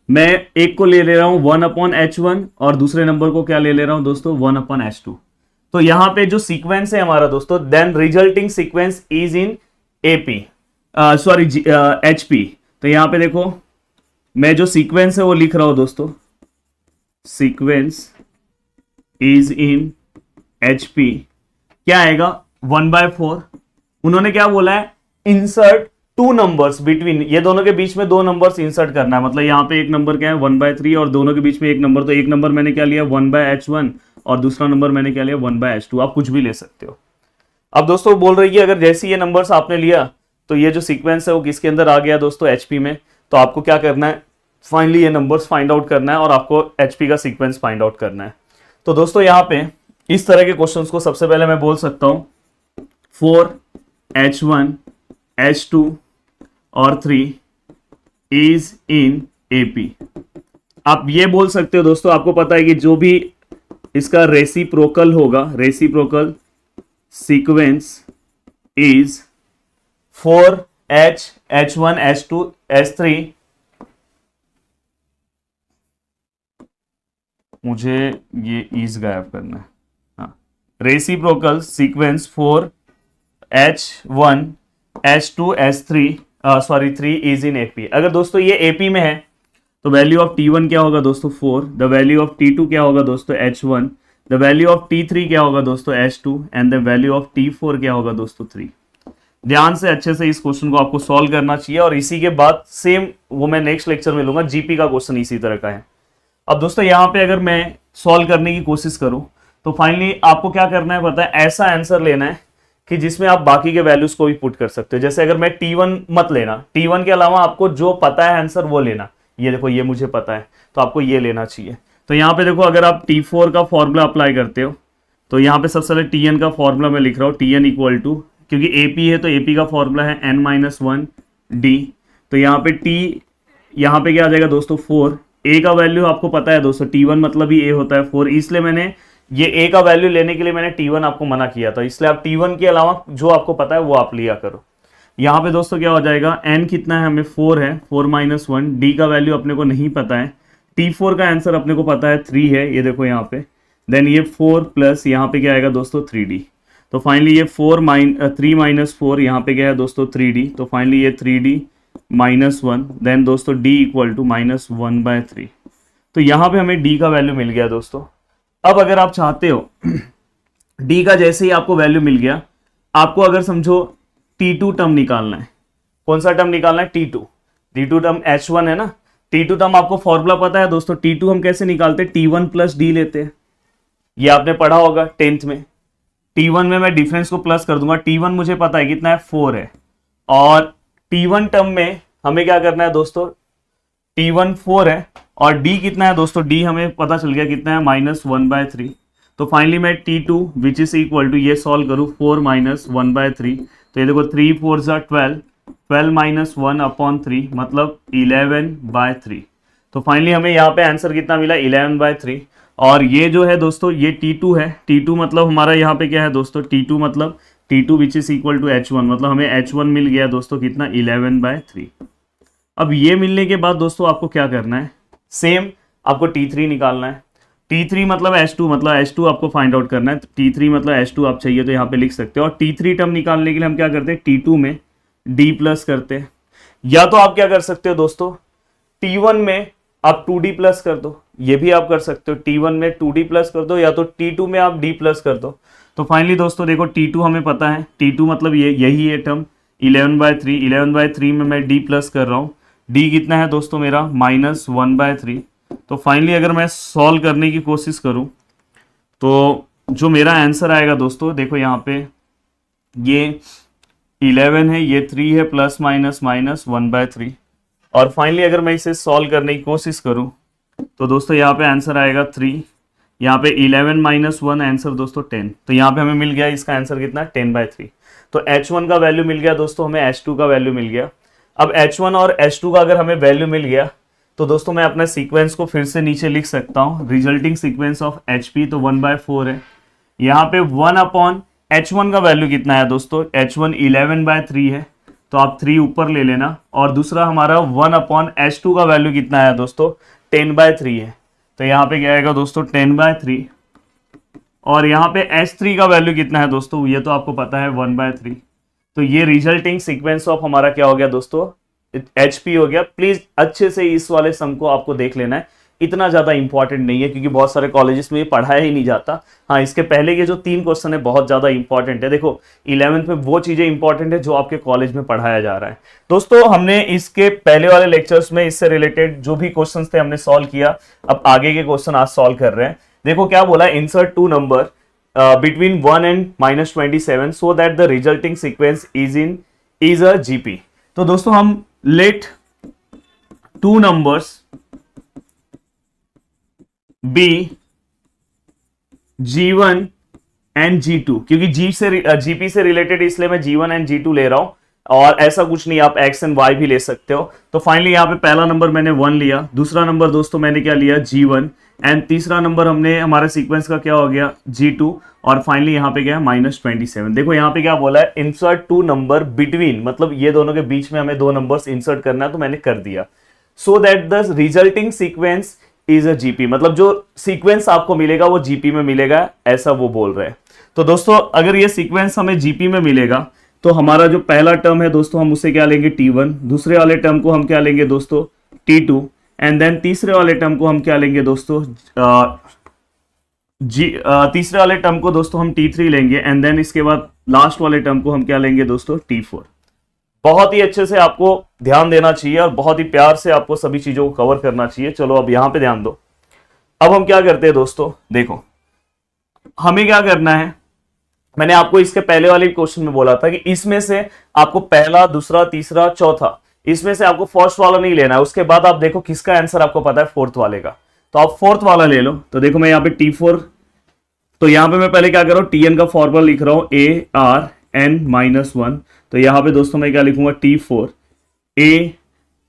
मैं एक को ले रहा हूं 1/H1 और दूसरे नंबर को क्या ले रहा हूं दोस्तों 1/H2। तो यहां पे जो सीक्वेंस है हमारा दोस्तों, then resulting sequence is in HP। तो यहां पे देखो मैं जो सीक्वेंस है वो लिख रहा हूं दोस्तों, सीक्वेंस इज इन HP। क्या आएगा 1/4, उन्होंने क्या बोला है, इंसर्ट 2 नंबर्स बिटवीन, ये दोनों के बीच में 2 नंबर्स इंसर्ट करना है। मतलब यहाँ पे एक नंबर क्या है 1/3 और दोनों के बीच में एक नंबर, तो एक नंबर मैंने क्या लिया 1/H1 और दूसरा नंबर मैंने क्या लिया 1/H2। आप कुछ भी ले सकते हो। अब दोस्तों बोल रही है अगर जैसे ये नंबर्स आपने लिया तो ये जो सीक्वेंस है वो किसके अंदर आ गया दोस्तों HP में। तो आपको क्या करना है, फाइनली ये नंबर्स फाइंड आउट करना है और आपको HP का सीक्वेंस फाइंड आउट करना है। तो दोस्तों यहाँ पे इस तरह के क्वेश्चंस को सबसे पहले मैं बोल सकता हूं 4H1 H2 और 3 इज इन AP। आप ये बोल सकते हो दोस्तों, आपको पता है कि जो भी इसका रेसिप्रोकल होगा, reciprocal sequence is 4H H1 H2 H3। मुझे ये इज गायब करना है, reciprocal sequence 4H1 H2 H3 3 is in AP। अगर दोस्तों ये AP में है तो वैल्यू ऑफ T1 क्या होगा दोस्तों 4, द वैल्यू ऑफ T2 क्या होगा दोस्तों H1, the value of T3 क्या होगा दोस्तों H2, and the value of T4 क्या होगा दोस्तों 3। ध्यान से अच्छे से इस क्वेश्चन को आपको सॉल्व करना चाहिए, और इसी के बाद सेम वो मैं नेक्स्ट लेक्चर में लूंगा, GP का क्वेश्चन इसी तरह का है। अब दोस्तों यहाँ पे अगर मैं सॉल्व करने की कोशिश करूं तो फाइनली आपको क्या करना है पता है, ऐसा आंसर लेना है कि जिसमें आप बाकी के वैल्यूज को भी पुट कर सकते हो। जैसे अगर मैं T1 मत लेना, T1 के अलावा आपको जो पता है आंसर वो लेना। ये देखो ये मुझे पता है तो आपको ये लेना चाहिए। तो यहाँ पे देखो अगर आप T4 का फॉर्मूला अप्लाई करते हो तो यहाँ पे सबसे पहले Tn का फॉर्मूला मैं लिख रहा हूँ, Tn इक्वल टू, क्योंकि AP है तो AP का फॉर्मूला है n-1d। तो यहाँ पे T, यहाँ पे क्या आ जाएगा दोस्तों 4। A का वैल्यू आपको पता है दोस्तों, T1 मतलब ही A होता है 4, इसलिए मैंने ये A का वैल्यू लेने के लिए मैंने T1 आपको मना किया था, इसलिए आप T1 के अलावा जो आपको पता है वो आप लिया करो। यहाँ पे दोस्तों क्या हो जाएगा, n कितना है हमें 4 है, 4-1, d का वैल्यू अपने को नहीं पता है, T4 का आंसर अपने को पता है 3 है, ये देखो यहाँ पे, देन ये 4 प्लस यहाँ पे क्या आएगा दोस्तों 3d। तो फाइनली ये 3 - 4 यहाँ पे क्या है दोस्तों 3d। तो फाइनली ये 3d -1, देन दोस्तों d इक्वल टू -1/3। तो यहाँ पे हमें d का वैल्यू मिल गया दोस्तों। अब अगर आप चाहते हो d का जैसे ही आपको वैल्यू मिल गया, आपको अगर समझो T2 टर्म निकालना है। कौन सा टर्म निकालना है, T2 टर्म H1 है ना। T2 टर्म आपको फॉर्मूला पता है दोस्तों, T2 हम कैसे निकालते हैं, T1 प्लस d लेते हैं, ये आपने पढ़ा होगा 10th में। T1 में मैं डिफरेंस को प्लस कर दूंगा, T1 मुझे पता है कितना है 4 है, और T1 टर्म में हमें क्या करना है दोस्तों, T1 4 है और d कितना है दोस्तों, d हमें पता चल गया कितना है -1/3। तो फाइनली मैं T2 which is equal to ये सॉल्व करूँ 4 - 1/3। तो ये देखो 3 4 = 12, 12 - 1/3 मतलब 11/3। तो फाइनली हमें यहाँ पे आंसर कितना मिला 11/3। और ये जो है दोस्तों ये T2 है, T2 मतलब हमारा यहाँ पे क्या है दोस्तों, T2 मतलब T2 which is equal to H1, मतलब हमें H1 मिल गया दोस्तों कितना 11/3। अब ये मिलने के बाद दोस्तों आपको क्या करना है, सेम आपको T3 निकालना है। T3 मतलब H2, मतलब H2 आपको फाइंड आउट करना है। T3 मतलब H2 आप चाहिए तो यहाँ पे लिख सकते हो। और T3 टर्म निकालने के लिए हम क्या करते हैं, T2 में D प्लस करते हैं। या तो आप क्या कर सकते हो दोस्तों, T1 में आप 2D प्लस कर दो, ये भी आप कर सकते हो। T1 में 2D प्लस कर दो, या तो T2 में आप D प्लस कर दो। तो फाइनली दोस्तों देखो T2 हमें पता है, T2 मतलब ये यही है टर्म 11/3। 11/3 में मैं D प्लस कर रहा हूँ। D कितना है दोस्तों मेरा -1/3। तो फाइनली अगर मैं सॉल्व करने की कोशिश करूँ तो जो मेरा आंसर आएगा दोस्तों, देखो यहाँ पे ये 11 है, ये 3 है, प्लस माइनस माइनस 1/3। और फाइनली अगर मैं इसे सॉल्व करने की कोशिश करूं तो दोस्तों यहाँ पे आंसर आएगा 3, यहाँ पे 11 - 1 आंसर दोस्तों 10। तो यहाँ पे हमें मिल गया इसका आंसर कितना 10/3। तो H1 का वैल्यू मिल गया दोस्तों, हमें H2 का वैल्यू मिल गया। अब H1 और H2 का अगर हमें वैल्यू मिल गया तो दोस्तों मैं अपने सीक्वेंस को फिर से नीचे लिख सकता हूँ। रिजल्टिंग सीक्वेंस ऑफ HP तो 1/4 है। यहाँ पे 1/H1 का वैल्यू कितना है दोस्तों, H1 11/3 है, तो आप 3 ऊपर ले लेना। और दूसरा हमारा 1/H2 का वैल्यू कितना है दोस्तों 10/3 है, तो यहाँ पे क्या आएगा दोस्तों 10/3। और यहाँ पे H3 का वैल्यू कितना है दोस्तों, ये तो आपको पता है 1/3। तो ये रिजल्टिंग सीक्वेंस ऑफ हमारा क्या हो गया दोस्तों, HP हो गया। प्लीज अच्छे से इस वाले सम को आपको देख लेना है, इतना ज्यादा इंपॉर्टेंट नहीं है क्योंकि बहुत सारे कॉलेजेस में ये पढ़ाया ही नहीं जाता। हाँ, इसके पहले के जो 3 क्वेश्चन है बहुत ज्यादा इंपॉर्टेंट है। देखो 11th में वो चीजें इंपॉर्टेंट है जो आपके कॉलेज में पढ़ाया जा रहा है। दोस्तों हमने इसके पहले वाले लेक्चर्स में इससे रिलेटेड जो भी क्वेश्चन थे हमने सॉल्व किया। अब आगे के क्वेश्चन आज सॉल्व कर रहे हैं। देखो क्या बोला, insert 2 number between 1 and -27 so that the resulting sequence is a GP। तो दोस्तों हम let 2 numbers be G1 and G2, क्योंकि GP से रिलेटेड इसलिए मैं G1 and G2 ले रहा हूं, और ऐसा कुछ नहीं, आप X and Y भी ले सकते हो। तो फाइनली यहाँ पे पहला नंबर मैंने 1 लिया, दूसरा नंबर दोस्तों मैंने क्या लिया G1, एंड तीसरा नंबर हमने हमारे सीक्वेंस का क्या हो गया G2, और फाइनली यहाँ पे क्या है -27। देखो यहाँ पे क्या बोला है, इंसर्ट 2 नंबर बिटवीन, मतलब ये दोनों के बीच में हमें 2 नंबर्स इंसर्ट करना है, तो मैंने कर दिया। So that the resulting sequence is a GP, मतलब जो सीक्वेंस आपको मिलेगा वो जीपी में मिलेगा, ऐसा वो बोल रहे हैं। तो दोस्तों अगर ये सीक्वेंस हमें जीपी में मिलेगा तो हमारा जो पहला टर्म है दोस्तों हम उसे क्या लेंगे T1, दूसरे वाले टर्म को हम क्या लेंगे दोस्तों T2, एंड देन तीसरे वाले टर्म को हम क्या लेंगे दोस्तों तीसरे वाले टर्म को दोस्तों हम T3 लेंगे, एंड देन इसके बाद लास्ट वाले टर्म को हम क्या लेंगे दोस्तों T4। बहुत ही अच्छे से आपको ध्यान देना चाहिए और बहुत ही प्यार से आपको सभी चीजों को कवर करना चाहिए। चलो अब यहां पे ध्यान दो। अब हम क्या करते हैं दोस्तों, देखो हमें क्या करना है, मैंने आपको इसके पहले वाले क्वेश्चन में बोला था कि इसमें से आपको पहला, दूसरा, तीसरा, चौथा, इसमें से आपको फर्स्ट वाला नहीं लेना है। उसके बाद आप देखो किसका आंसर आपको पता है फोर्थ वाले का, तो आप फोर्थ वाला ले लो। तो देखो मैं यहाँ पे T4, तो यहां पे मैं पहले क्या कर रहा हूं, Tn का फॉर्मूला लिख रहा हूं ARn-1। तो यहां पे दोस्तों मैं क्या लिखूंगा T4।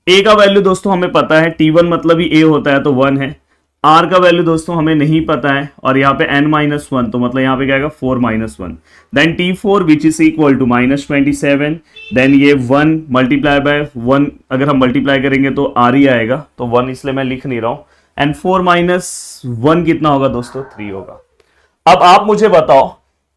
A का वैल्यू दोस्तों हमें पता है, T1 मतलब ही A होता है तो 1 है। R का वैल्यू दोस्तों हमें नहीं पता है, और यहाँ पे n-1, तो मतलब यहाँ पे क्या आएगा 4 - 1। Then T4 which is equal to -27, then ये 1 मल्टीप्लाई बाय 1, अगर हम मल्टीप्लाई करेंगे तो R ही आएगा, तो 1 इसलिए मैं लिख नहीं रहा हूं। एंड 4 - 1 कितना होगा दोस्तों 3 होगा। अब आप मुझे बताओ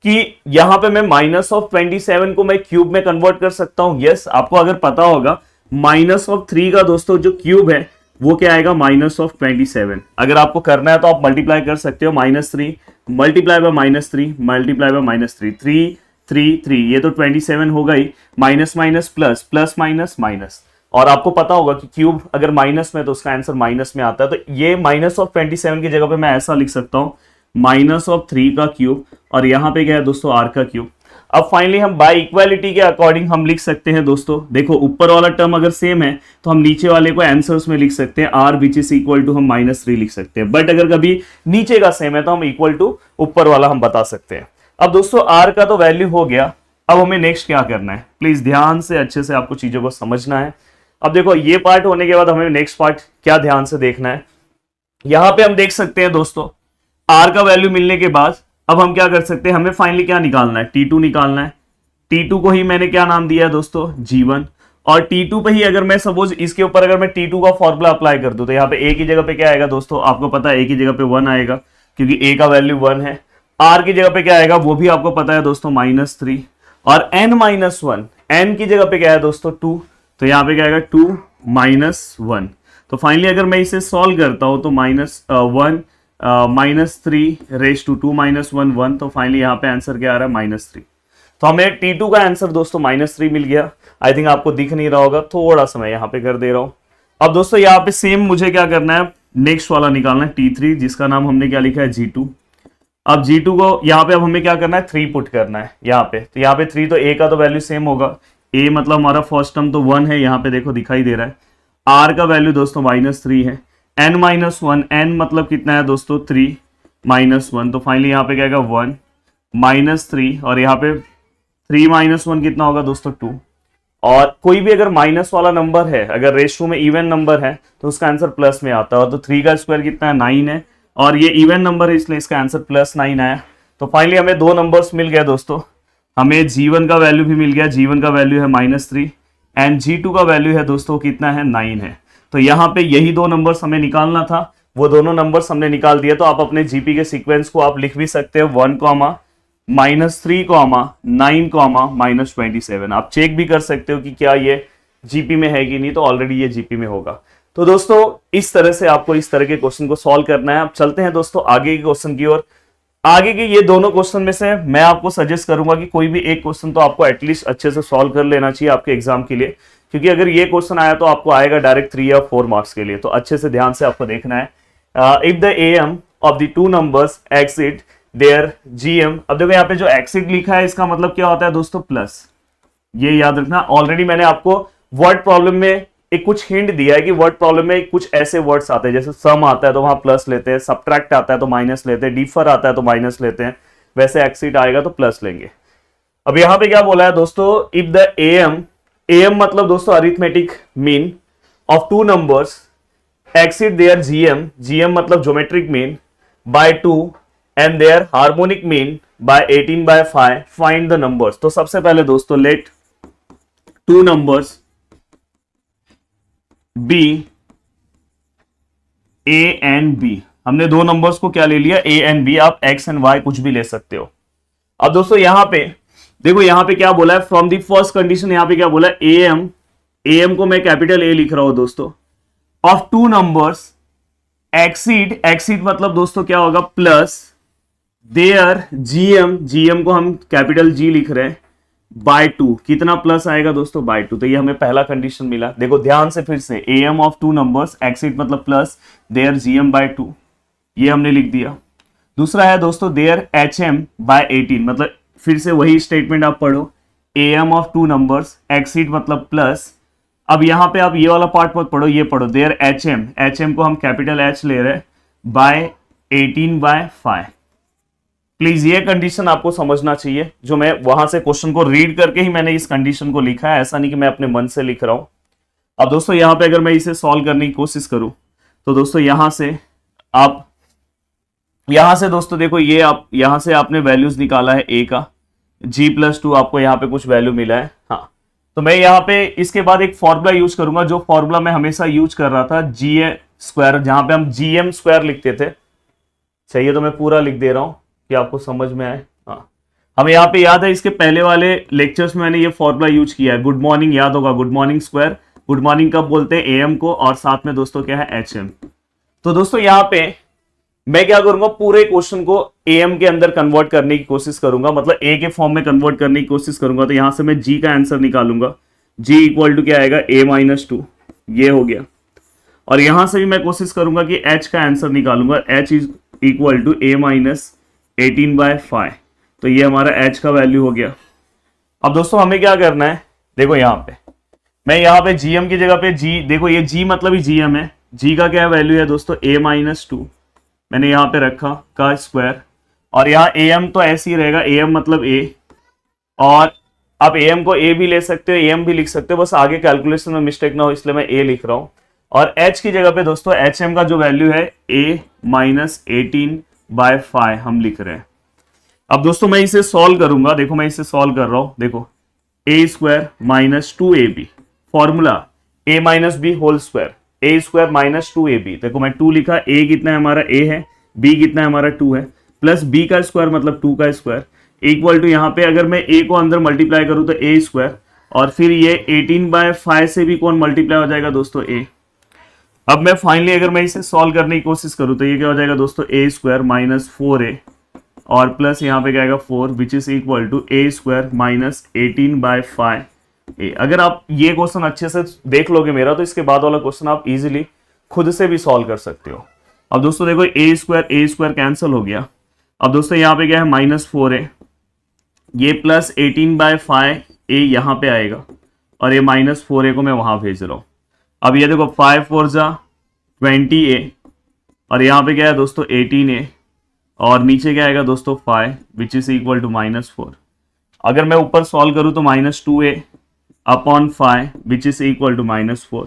कि यहां पे मैं -27 को मैं क्यूब में कन्वर्ट कर सकता हूं। यस, आपको अगर पता होगा -3 का दोस्तों जो क्यूब है वो क्या आएगा -27। अगर आपको करना है तो आप मल्टीप्लाई कर सकते हो, -3 मल्टीप्लाई बाय -3 मल्टीप्लाई बाय -3, 3 3 3, ये तो 27 होगा ही, minus minus plus, plus minus minus. और आपको पता होगा कि क्यूब अगर माइनस में तो उसका आंसर माइनस में आता है, तो ये -27 की जगह पे मैं ऐसा लिख सकता हूं -3 का क्यूब, और यहां पे क्या है दोस्तों R का क्यूब। अब फाइनली हम बाय इक्वालिटी के अकॉर्डिंग हम लिख सकते हैं दोस्तों, देखो ऊपर वाला टर्म अगर सेम है तो हम नीचे वाले को आंसर्स में लिख सकते हैं R which is equal to हम -3 लिख सकते हैं, बट अगर कभी नीचे का सेम है तो हम इक्वल टू ऊपर वाला हम बता सकते हैं। अब दोस्तों R का तो वैल्यू हो गया, अब हमें नेक्स्ट क्या करना है, प्लीज ध्यान से अच्छे से आपको चीजों को समझना है। अब देखो ये पार्ट होने के बाद हमें नेक्स्ट पार्ट क्या ध्यान से देखना है। यहां पे हम देख सकते हैं दोस्तों R का वैल्यू मिलने के बाद अब हम क्या कर सकते हैं, हमें फाइनली क्या निकालना है, T2 निकालना है। T2 को ही मैंने क्या नाम दिया है दोस्तों, G1, और T2 पे ही अगर मैं सपोज इसके ऊपर अगर मैं T2 का फॉर्मूला अप्लाई कर दूं तो यहाँ पे A की जगह पे क्या आएगा दोस्तों, आपको पता है A की जगह पे 1 आएगा क्योंकि A का वैल्यू 1 है। R की जगह पे क्या आएगा वो भी आपको पता है दोस्तों -3, और N-1 N की जगह पे क्या है दोस्तों 2, तो यहाँ पे क्या आएगा 2 -1। तो फाइनली अगर मैं इसे सॉल्व करता हूं तो -1 -3 (2 - 1 1), तो फाइनली यहाँ पे आंसर क्या आ रहा है -3। तो हमें T2 का आंसर दोस्तों -3 मिल गया। आई थिंक आपको दिख नहीं रहा होगा, थोड़ा सा मैं यहाँ पे कर दे रहा हूं। अब दोस्तों यहाँ पे सेम मुझे क्या करना है, नेक्स्ट वाला निकालना है T3, जिसका नाम हमने क्या लिखा है G2। अब G2 को यहाँ पे अब हमें क्या करना है, 3 पुट करना है यहाँ पे। तो यहाँ पे 3 तो A का तो वैल्यू सेम होगा, A मतलब हमारा फर्स्ट टर्म तो 1 है, यहाँ पे देखो दिखाई दे रहा है। R का वैल्यू दोस्तों -3 है। N-1 N मतलब कितना है दोस्तों 3 -1, तो फाइनली यहाँ पे क्या आएगा 1 -3, और यहाँ पे 3 - 1 कितना होगा दोस्तों 2। और कोई भी अगर माइनस वाला नंबर है, अगर रेशियो में इवन नंबर है तो उसका आंसर प्लस में आता है। तो 3 का स्क्वायर कितना है 9 है, और ये इवन नंबर है इसलिए इसका आंसर +9 आया। तो फाइनली हमें 2 नंबर्स मिल गए दोस्तों, हमें G1 का वैल्यू भी मिल गया, G1 का वैल्यू है -3 एंड G2 का वैल्यू है दोस्तों कितना है 9 है। तो यहाँ पे यही 2 नंबर्स हमें निकालना था, वो दोनों नंबर्स हमने निकाल दिया। तो आप अपने जीपी के सीक्वेंस को आप लिख भी सकते हो 1, -3, -9, -27। आप चेक भी कर सकते हो कि क्या ये जीपी में है कि नहीं, तो ऑलरेडी ये जीपी में होगा। तो दोस्तों इस तरह से आपको इस तरह के क्वेश्चन को सॉल्व करना है। अब चलते हैं दोस्तों आगे के क्वेश्चन की ओर। आगे के ये दोनों क्वेश्चन में से मैं आपको सजेस्ट करूंगा कि कोई भी एक क्वेश्चन तो आपको एटलीस्ट अच्छे से सॉल्व कर लेना चाहिए आपके एग्जाम के लिए, क्योंकि अगर ये क्वेश्चन आया तो आपको आएगा डायरेक्ट 3 या 4 मार्क्स के लिए। तो अच्छे से ध्यान से आपको देखना है। If the AM of the 2 numbers exceed their GM। अब देखो यहाँ पे जो एक्सीड लिखा है इसका मतलब क्या होता है दोस्तों, प्लस। ये याद रखना, ऑलरेडी मैंने आपको वर्ड प्रॉब्लम में एक कुछ हिंट दिया है कि वर्ड प्रॉब्लम में कुछ ऐसे वर्ड्स आते हैं, जैसे सम आता है तो वहां प्लस लेते हैं, सब्ट्रैक्ट आता है तो माइनस लेते हैं, डिफर आता है तो माइनस लेते हैं, वैसे एक्सीड आएगा तो प्लस लेंगे। अब यहां पे क्या बोला है दोस्तों, इफ द AM मतलब दोस्तों arithmetic mean of 2 numbers exceed their GM मतलब geometric mean by 2 and their harmonic mean by 18/5, find the numbers. तो सबसे पहले दोस्तों let 2 numbers B A and B, हमने 2 नंबर्स को क्या ले लिया, A एंड B, आप X एंड Y कुछ भी ले सकते हो। अब दोस्तों यहां पे देखो, यहां पे क्या बोला है, फ्रॉम द फर्स्ट कंडीशन, यहां पे क्या बोला है, AM को मैं कैपिटल A लिख रहा हूं दोस्तों, ऑफ 2 नंबर्स एक्सीड मतलब दोस्तों क्या होगा, प्लस देयर GM को हम कैपिटल G लिख रहे हैं, बाय 2, कितना प्लस आएगा दोस्तों, बाय 2। तो ये हमें पहला कंडीशन मिला। देखो ध्यान से फिर से, AM ऑफ 2 नंबर्स एक्सीड मतलब प्लस देयर GM बाय 2, ये हमने लिख दिया। दूसरा है दोस्तों देयर HM बाय 18, मतलब फिर से वही स्टेटमेंट आप पढ़ो, AM ऑफ 2 नंबर्स एक्सीड मतलब प्लस। अब यहां पे आप ये वाला पार्ट मत पढ़ो, ये पढ़ो देयर HM को हम कैपिटल H ले रहे हैं बाय 18/5। प्लीज ये कंडीशन आपको समझना चाहिए, जो मैं वहां से क्वेश्चन को रीड करके ही मैंने इस कंडीशन को लिखा है, ऐसा नहीं कि मैं अपने मन से लिख रहा हूं। अब दोस्तों यहां पे अगर मैं इसे सॉल्व करने की कोशिश करूं तो दोस्तों यहां से दोस्तों देखो, ये आप यहां से आपने वैल्यूज निकाला है A का, G+2 आपको यहां पे कुछ वैल्यू मिला है। हाँ, तो मैं यहाँ पे इसके बाद एक फॉर्मूला यूज करूंगा, जो फॉर्मूला मैं हमेशा यूज कर रहा था, GA², जहां पे हम GM² लिखते थे। चाहिए तो मैं पूरा लिख दे रहा हूं कि आपको समझ में आए। हाँ, हमें यहाँ पे याद है, इसके पहले वाले लेक्चर्स में मैंने ये फॉर्मूला यूज किया है, गुड मॉर्निंग, याद होगा, good morning square. Good morning कब बोलते हैं, AM को, और साथ में दोस्तों क्या है, HM। तो दोस्तों यहाँ पे मैं क्या करूंगा, पूरे क्वेश्चन को AM के अंदर कन्वर्ट करने की कोशिश करूंगा, मतलब A के फॉर्म में कन्वर्ट करने की कोशिश करूंगा। तो यहां से मैं G का आंसर निकालूंगा, G इक्वल टू क्या आएगा, A-2, ये हो गया। और यहां से भी मैं कोशिश करूंगा कि H का आंसर निकालूंगा, H is equal to A-18/5, तो ये हमारा H का वैल्यू हो गया। अब दोस्तों हमें क्या करना है, देखो यहाँ पे मैं यहाँ पे GM की जगह पे G, देखो ये G मतलब ही GM है, G का क्या वैल्यू है दोस्तों, A-2 मैंने यहाँ पे रखा का स्क्वायर, और यहाँ AM तो ऐसे ही रहेगा, AM मतलब A, और आप AM को A भी ले सकते हो, AM भी लिख सकते हो, बस आगे कैलकुलेशन में मिस्टेक ना हो इसलिए मैं A लिख रहा हूँ। और H की जगह पे दोस्तों HM का जो वैल्यू है A-18/5 हम लिख रहे हैं। अब दोस्तों मैं इसे सॉल्व करूंगा, देखो मैं इसे सॉल्व कर रहा हूं, देखो a square minus 2ab, formula a minus b whole square, a square minus 2ab। देखो मैं 2 लिखा, a कितना है हमारा, a है, b कितना है हमारा 2 है, प्लस b का स्क्वायर मतलब 2 का स्क्वायर, इक्वल टू यहाँ पे अगर मैं a को अंदर मल्टीप्लाई करूँ तो a स्क्वायर, और फिर ये 18/5 से भी कौन मल्टीप्लाई हो जाएगा दोस्तों, a। अब मैं फाइनली अगर मैं इसे सॉल्व करने की कोशिश करूँ तो ये क्या हो जाएगा दोस्तों, a स्क्वायर माइनस 4a और प्लस यहाँ पे क्या आएगा 4, which is equal to a square minus 18/5। अगर आप ये क्वेश्चन अच्छे से देख लोगे मेरा, तो इसके बाद वाला क्वेश्चन आप इजीली खुद से भी सॉल्व कर सकते हो। अब दोस्तों देखो a स्क्वायर कैंसिल हो गया। अब दोस्तों यहाँ पे क्या है माइनस 4a, ये प्लस 18/5 a यहाँ पे आएगा और ये माइनस 4a को मैं वहां भेज रहा हूं। अब ये देखो 5 4 जा 20a और यहाँ पे क्या है दोस्तों 18a और नीचे क्या आएगा दोस्तों 5 विच इज इक्वल टू -4। अगर मैं ऊपर सॉल्व करूं तो -2a upon 5 which is equal to -4।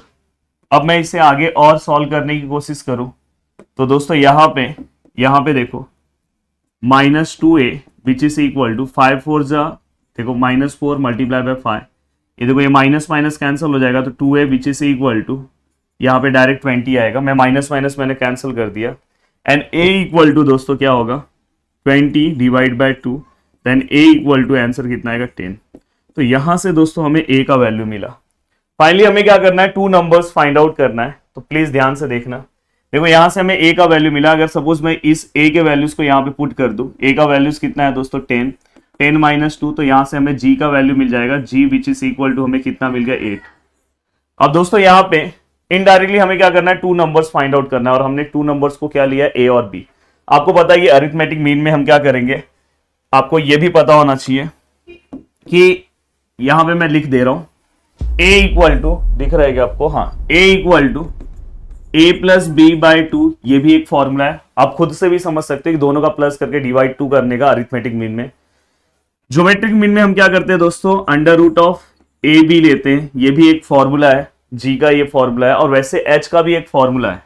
अब मैं इसे आगे और सॉल्व करने की कोशिश करूं तो दोस्तों यहाँ पे देखो -2a which is equal to 5 4 जा देखो -4 मल्टीप्लाई बाय 5, ये देखो ये माइनस माइनस कैंसिल हो जाएगा तो 2a which is equal to यहाँ पे डायरेक्ट 20 आएगा, मैं माइनस माइनस मैंने कैंसिल कर दिया एंड a इक्वल टू दोस्तों क्या होगा 20 divide by 2, then a equal to answer कितना आएगा 10। तो यहां से दोस्तों हमें a का वैल्यू मिला। फाइनली हमें क्या करना है, 2 नंबर्स फाइंड आउट करना है, तो प्लीज ध्यान से देखना। देखो यहां से हमें a का वैल्यू मिला, अगर सपोज मैं इस a के वैल्यूज को यहाँ पे पुट कर दूं, a का वैल्यूज कितना है दोस्तों 10 माइनस 2, तो यहां से हमें g का वैल्यू मिल जाएगा, g which is equal to हमें कितना मिल गया 8। अब दोस्तों यहाँ पे इनडायरेक्टली हमें क्या करना है, 2 नंबर्स फाइंड आउट करना है और हमने 2 नंबर्स को क्या लिया a और b। आपको पता है ये अरिथमेटिक मीन में हम क्या करेंगे, आपको ये भी पता होना चाहिए कि यहां पे मैं लिख दे रहा हूं a इक्वल टू, दिख रहा है क्या आपको, हाँ a equal to a plus B by 2, ये भी एक फॉर्मूला है, आप खुद से भी समझ सकते हैं कि दोनों का प्लस करके डिवाइड 2 करने का अरिथमेटिक मीन में। ज्योमेट्रिक मीन में हम क्या करते हैं दोस्तों, under root of A B लेते हैं, ये भी एक फॉर्मूला है, g का ये फॉर्मूला है, और वैसे h का भी एक फॉर्मूला है,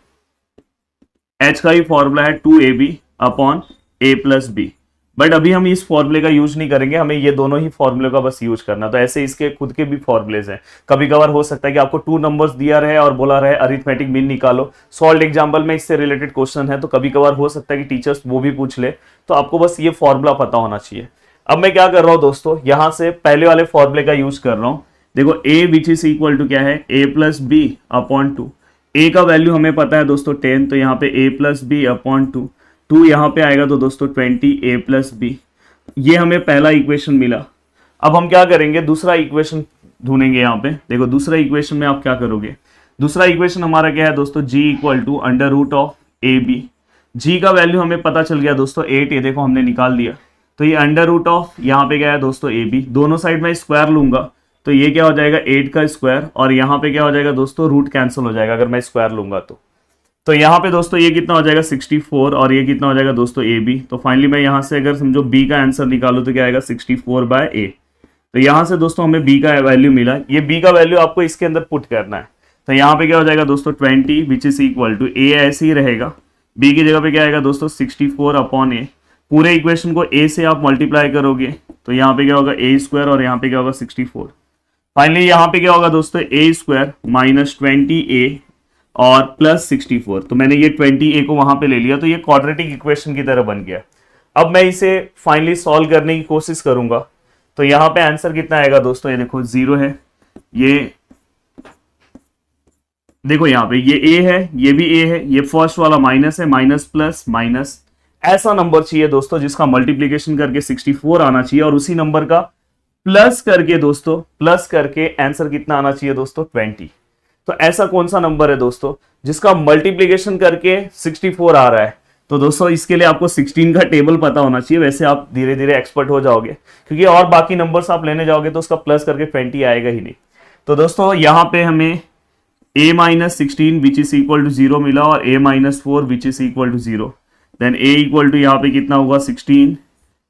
h का ही फॉर्मूला है 2ab upon a plus B. But अभी हम इस फॉर्मूले का यूज नहीं करेंगे, हमें ये दोनों ही फॉर्मूले का बस यूज करना। तो ऐसे इसके खुद के भी फॉर्मूलेज हैं। कभी कभार हो सकता है कि आपको 2 नंबर्स दिया रहे और बोला रहे अरिथमेटिक मीन निकालो, सॉल्व एग्जाम्पल में इससे रिलेटेड क्वेश्चन है, तो कभी कभार हो सकता है कि टीचर्स वो भी पूछ ले, तो आपको बस ये फॉर्मूला पता होना चाहिए। अब मैं क्या कर रहा हूं दोस्तों, यहां से पहले वाले फॉर्मूले का यूज कर रहा हूं। देखो a which is equal to क्या है, a plus B upon 2, a का वैल्यू हमें पता है दोस्तों 10, तो यहाँ पे a प्लस बी अपॉन 2 यहाँ पे आएगा तो दोस्तों 20 a प्लस बी, ये हमें पहला इक्वेशन मिला। अब हम क्या करेंगे, दूसरा इक्वेशन ढूंढेंगे। यहाँ पे देखो दूसरा इक्वेशन में आप क्या करोगे, दूसरा इक्वेशन हमारा क्या है दोस्तों, g equal to under root of A B. G का वैल्यू हमें पता चल गया दोस्तों 8, ये देखो हमने निकाल दिया, तो ये अंडर रूट ऑफ यहाँ पे क्या है दोस्तों ए बी, दोनों साइड में स्क्वायर लूंगा तो ये क्या हो जाएगा 8 का स्क्वायर, और यहाँ पे क्या हो जाएगा दोस्तों रूट कैंसिल हो जाएगा अगर मैं स्क्वायर लूंगा तो यहाँ पे दोस्तों ये कितना हो जाएगा 64 और ये कितना हो जाएगा दोस्तों ए बी। तो फाइनली मैं यहाँ से अगर समझो b का आंसर निकालो तो क्या आएगा 64/a। तो यहाँ से दोस्तों हमें b का वैल्यू मिला, ये b का वैल्यू आपको इसके अंदर पुट करना है। तो यहाँ पे क्या हो जाएगा दोस्तों 20 which is equal to a ऐसे ही रहेगा, b की जगह पे क्या आएगा दोस्तों 64 अपॉन a। पूरे इक्वेशन को a से आप मल्टीप्लाई करोगे तो यहाँ पे क्या होगा a स्क्वायर और यहाँ पे क्या होगा 64। फाइनली यहाँ पे क्या होगा दोस्तों a स्क्वायर माइनस 20a और प्लस 64, तो मैंने ये 20a को वहां पे ले लिया, तो ये क्वाड्रेटिक इक्वेशन की तरह बन गया। अब मैं इसे फाइनली सॉल्व करने की कोशिश करूंगा, तो यहाँ पे आंसर कितना आएगा दोस्तों, ये देखो 0 है, ये देखो यहाँ पे ये a है, ये भी a है, ये फर्स्ट वाला माइनस है, माइनस प्लस माइनस, ऐसा नंबर चाहिए दोस्तों जिसका मल्टीप्लीकेशन करके 64 आना चाहिए और उसी नंबर का प्लस करके दोस्तों प्लस करके आंसर कितना आना चाहिए दोस्तों 20। तो ऐसा कौन सा नंबर है दोस्तों जिसका मल्टीप्लिकेशन करके 64 आ रहा है। तो दोस्तों इसके लिए आपको 16 का टेबल पता होना चाहिए, वैसे आप धीरे धीरे एक्सपर्ट हो जाओगे, क्योंकि और बाकी नंबर्स आप लेने जाओगे तो उसका प्लस करके 20 आएगा ही नहीं। तो दोस्तों यहाँ पे हमें a minus 16 which is equal to 0 मिला और a minus 4 which is equal to 0, then a equal to यहाँ पे कितना होगा 16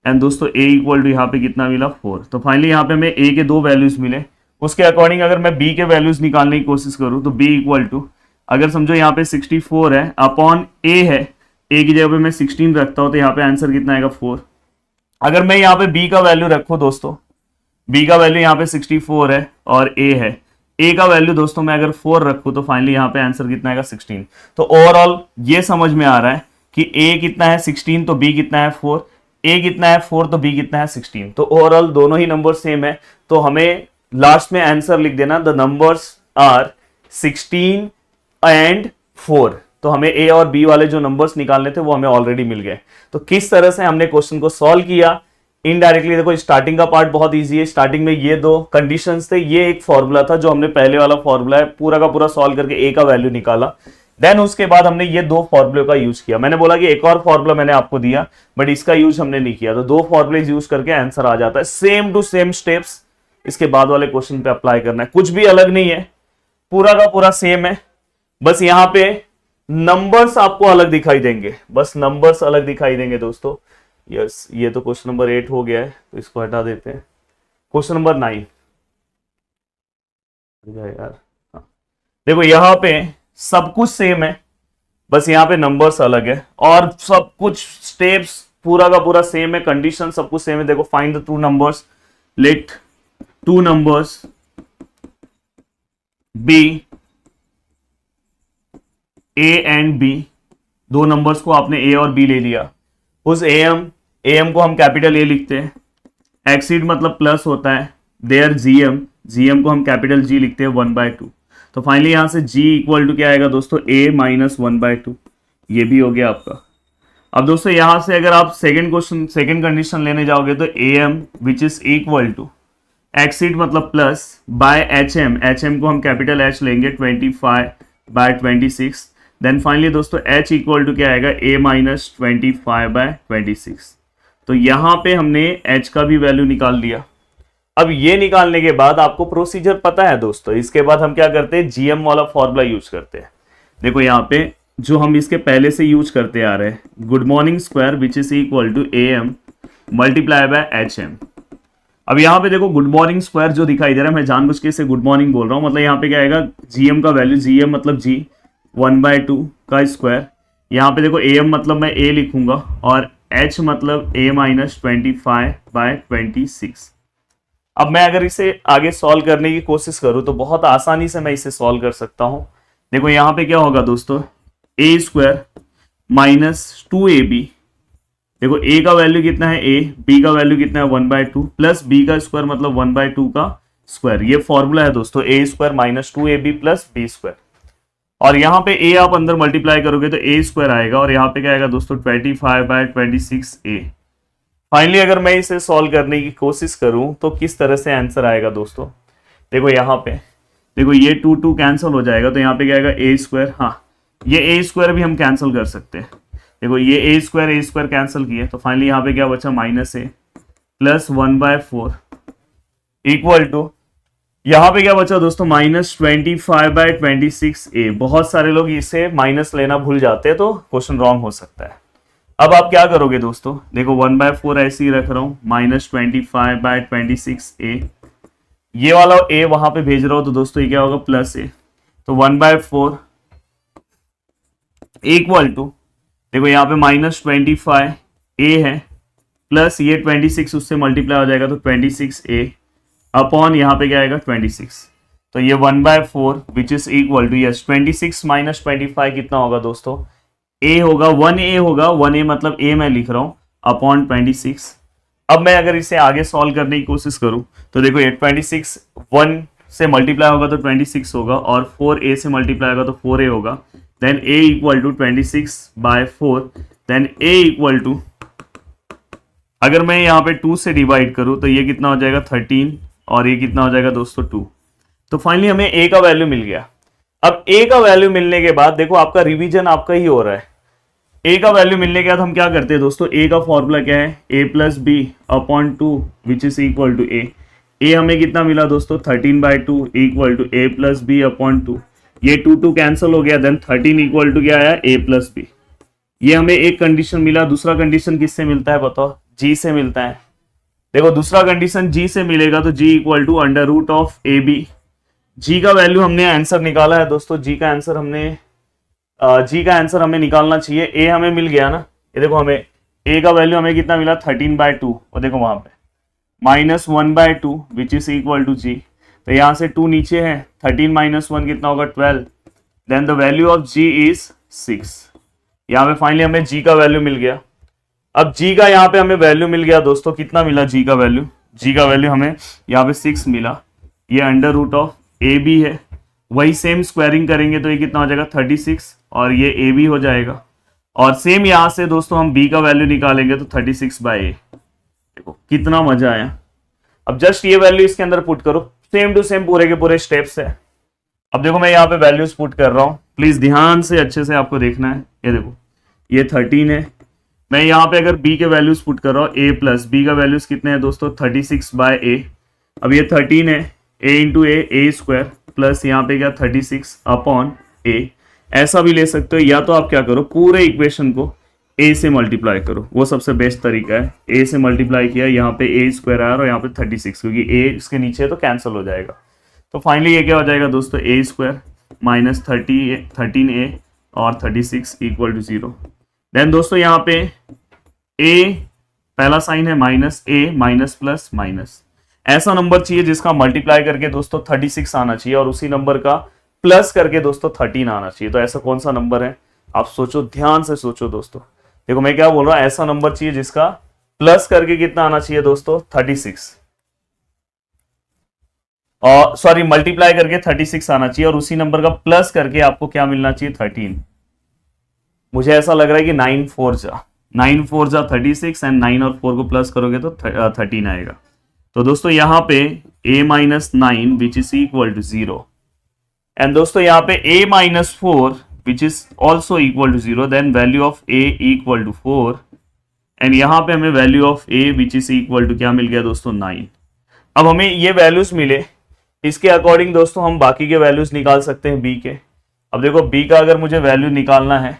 एंड दोस्तों a इक्वल टू यहाँ पे कितना मिला 4। तो फाइनली यहाँ पे हमें a के 2 वैल्यूज मिले, उसके अकॉर्डिंग अगर मैं b के वैल्यूज निकालने की कोशिश करूं तो b इक्वल टू अगर समझो यहाँ पे 64 है अपॉन a है, a की जगह पे मैं 16 रखता हूं तो यहाँ पे आंसर कितना आएगा 4। अगर मैं यहाँ पे b का वैल्यू रखूं दोस्तों, बी का वैल्यू यहाँ पे 64 है और ए है। ए का वैल्यू दोस्तों मैं अगर 4 रखूं तो फाइनली यहाँ पे आंसर कितना आएगा 16। तो ओवरऑल ये समझ में आ रहा है कि ए कितना है 16 तो बी कितना है 4, ए कितना है 4 तो बी कितना है 16। तो ओवरऑल दोनों ही नंबर सेम है, तो हमें लास्ट में आंसर लिख देना द नंबर्स आर 16 एंड 4। तो हमें ए और बी वाले जो नंबर्स निकालने थे वो हमें ऑलरेडी मिल गए। तो किस तरह से हमने क्वेश्चन को सॉल्व किया इनडायरेक्टली, देखो स्टार्टिंग का पार्ट बहुत इजी है। स्टार्टिंग में ये दो कंडीशंस थे, ये एक फॉर्मूला था जो हमने पहले वाला फॉर्मूला है पूरा का पूरा सॉल्व करके ए का वैल्यू निकाला। देन उसके बाद हमने ये दो फॉर्मूले का यूज किया। मैंने बोला कि एक और फॉर्मूला मैंने आपको दिया बट इसका यूज हमने नहीं किया, तो दो फॉर्मूले यूज करके आंसर आ जाता है। सेम टू सेम स्टेप्स इसके बाद वाले क्वेश्चन पे अप्लाई करना है, कुछ भी अलग नहीं है, पूरा का पूरा सेम है। बस यहाँ पे नंबर्स आपको अलग दिखाई देंगे, बस नंबर्स अलग दिखाई देंगे दोस्तों। यस, ये तो क्वेश्चन नंबर 8 हो गया है तो इसको हटा देते हैं। क्वेश्चन नंबर 9 यार, हाँ। देखो यहाँ पे सब कुछ सेम है, बस यहाँ पे नंबर्स अलग है और सब कुछ स्टेप्स पूरा का पूरा सेम है, कंडीशन सब कुछ सेम है। देखो find the two numbers, let two numbers B A and B. दो नंबर्स को आपने ए और बी ले लिया, उस एम को हम कैपिटल ए लिखते हैं, एक्सीड मतलब प्लस होता है, देयर जीएम को हम कैपिटल जी लिखते हैं 1/2। तो फाइनली यहां से जी इक्वल टू क्या आएगा दोस्तों, a माइनस 1/2। ये भी हो गया आपका। अब दोस्तों यहां से अगर आप सेकंड कंडीशन लेने जाओगे तो am which is equal to exceed मतलब प्लस बाय एच एम को हम कैपिटल एच लेंगे 25/26। देन फाइनली दोस्तों h इक्वल टू क्या आएगा, a माइनस 25/26। तो यहां पे हमने h का भी वैल्यू निकाल लिया। अब ये निकालने के बाद आपको प्रोसीजर पता है दोस्तों, इसके बाद हम क्या करते हैं, जीएम वाला फॉर्मूला यूज करते हैं। देखो यहाँ पे जो हम इसके पहले से यूज करते आ रहे हैं, good morning square which is equal to am multiply by hm। अब यहाँ पे देखो गुड मॉर्निंग स्क्वायर जो दिखाई दे रहा है, मैं जानबूझ के इसे गुड मॉर्निंग बोल रहा हूँ, मतलब यहाँ पे क्या आएगा जीएम का वैल्यू, जीएम मतलब जी 1/2 का स्क्वायर। यहाँ पे देखो am मतलब मैं a लिखूंगा और h मतलब a माइनस 25/26। अब मैं अगर इसे आगे सॉल्व करने की कोशिश करूं तो बहुत आसानी से मैं इसे सॉल्व कर सकता हूं। देखो यहाँ पे क्या होगा दोस्तों, a स्क्वायर माइनस 2ab। देखो a का वैल्यू कितना है a, b का वैल्यू कितना है 1/2 प्लस b का स्क्वायर मतलब 1/2 का स्क्वायर। ये फॉर्मूला है दोस्तों, a square minus 2ab plus b square. और यहाँ पे a आप अंदर मल्टीप्लाई करोगे तो a स्क्वायर आएगा और यहाँ पे क्या आएगा दोस्तों 25/26a। फाइनली अगर मैं इसे सॉल्व करने की कोशिश करूं तो किस तरह से आंसर आएगा दोस्तों, देखो यहाँ पे देखो ये 2 कैंसिल हो जाएगा तो यहाँ पे क्या आएगा a स्क्वायर। हाँ, ये a स्क्वायर भी हम कैंसिल कर सकते हैं। देखो ये a स्क्वायर कैंसिल किए तो फाइनली यहाँ पे क्या बचा, minus a plus 1/4 equal to यहाँ पे क्या बचा दोस्तों, माइनस 25/26a। बहुत सारे लोग इसे माइनस लेना भूल जाते हैं तो क्वेश्चन रॉन्ग हो सकता है। अब आप क्या करोगे दोस्तों, देखो 1/4 ऐसे ही रख रहा हूं, माइनस 25/26a। ये वाला a वहां पे भेज रहा हूं तो दोस्तों ये क्या होगा, प्लस a। तो 1/4 इक्वल टू, देखो यहाँ पे माइनस 25a है प्लस ये 26 उससे मल्टीप्लाई हो जाएगा तो 26a अपॉन यहाँ पे क्या आएगा 26। तो ये 1/4 which is equal to, yes 26 minus 25 कितना होगा दोस्तों, a होगा 1a होगा, 1a मतलब a मैं लिख रहा हूं अपॉन 26। अब मैं अगर इसे आगे सॉल्व करने की कोशिश करूं तो देखो ये 26 1 से मल्टीप्लाई होगा तो 26 होगा और 4a से मल्टीप्लाई होगा तो 4a होगा। Then a equal to 26/4। Then a equal to, अगर मैं यहाँ पे 2 से डिवाइड करूं तो ये कितना हो जाएगा 13 और ये कितना हो जाएगा दोस्तों 2। तो फाइनली हमें a का वैल्यू मिल गया। अब a का वैल्यू मिलने के बाद देखो आपका रिवीजन आपका ही हो रहा है। a का वैल्यू मिलने के बाद हम क्या करते हैं दोस्तों, a का फॉर्मूला क्या है, a plus B upon 2 which is equal to a। a हमें कितना मिला दोस्तों 13/2 equal to a plus B upon 2। ये 2 कैंसिल हो गया, देन 13 इक्वल टू क्या आया, a प्लस बी। ये हमें एक कंडीशन मिला। दूसरा कंडीशन किससे मिलता है बताओ, g से मिलता है। देखो दूसरा कंडीशन g से मिलेगा तो g equal to under root of A B. G का वैल्यू हमने आंसर निकाला है दोस्तों, जी का आंसर हमें निकालना चाहिए। ए हमें मिल गया ना, ये देखो हमें ए का वैल्यू हमें कितना मिला 13/2 और देखो वहां पे -1/2 विच इज इक्वल टू जी। तो यहां से 2 नीचे है, 13 - 1 कितना होगा 12। Then the value of G is 6। यहाँ पे फाइनली हमें जी का वैल्यू मिल गया। अब जी का यहाँ पे हमें वैल्यू मिल गया दोस्तों, कितना मिला जी का वैल्यू? जी का वैल्यू हमें यहाँ पे 6 मिला। ये under root of A B है, वही सेम स्क्वायरिंग करेंगे तो ये कितना हो जाएगा 36 और ये ए बी हो जाएगा। और सेम यहाँ से दोस्तों हम बी का वैल्यू निकालेंगे तो 36/a। देखो कितना मजा आया। अब जस्ट ये वैल्यू इसके अंदर पुट करो, सेम टू सेम पूरे के पूरे स्टेप्स है। अब देखो मैं यहाँ पे वैल्यूज पुट कर रहा हूँ, प्लीज ध्यान से अच्छे से आपको देखना है। ये देखो ये 13 है, मैं यहाँ पे अगर b के वैल्यूज पुट कर रहा हूँ a प्लस b का वैल्यूज कितने हैं दोस्तों 36/a। अब ये 13 है, a into A square plus यहाँ पे क्या 36/a। ऐसा भी ले सकते हो, या तो आप क्या करो पूरे इक्वेशन को a से मल्टीप्लाई करो, वो सबसे बेस्ट तरीका है। a से मल्टीप्लाई किया, यहाँ पे a स्क्वायर आया और यहाँ पे 36, क्योंकि a इसके नीचे है तो कैंसिल हो जाएगा। तो फाइनली ये क्या हो जाएगा दोस्तों a स्क्वायर माइनस 13a और 36 इक्वल टू 0। देन दोस्तों यहाँ पे a पहला साइन है minus, a minus plus minus. ऐसा नंबर चाहिए जिसका मल्टीप्लाई करके दोस्तों 36 आना चाहिए और उसी नंबर का प्लस करके दोस्तों 13 आना चाहिए। तो ऐसा कौन सा नंबर है आप सोचो, ध्यान से सोचो दोस्तों। देखो मैं क्या बोल रहा हूं, ऐसा नंबर चाहिए जिसका प्लस करके कितना आना चाहिए दोस्तों 36, और सॉरी मल्टीप्लाई करके 36 आना चाहिए और उसी नंबर का प्लस करके आपको क्या मिलना चाहिए 13। मुझे ऐसा लग रहा है कि 9 4 जा 36 एंड 9 और 4 को प्लस करोगे तो 13 आएगा। तो दोस्तों यहाँ पे a minus 9 which is equal to 0 and दोस्तों यहाँ पे a minus 4 which is also equal to 0। Then value of a equal to 4 and यहाँ पे हमें value of a which is equal to क्या मिल गया दोस्तों 9। अब हमें ये वैल्यूज मिले, इसके अकॉर्डिंग दोस्तों हम बाकी के वैल्यूज निकाल सकते हैं b के। अब देखो b का अगर मुझे वैल्यू निकालना है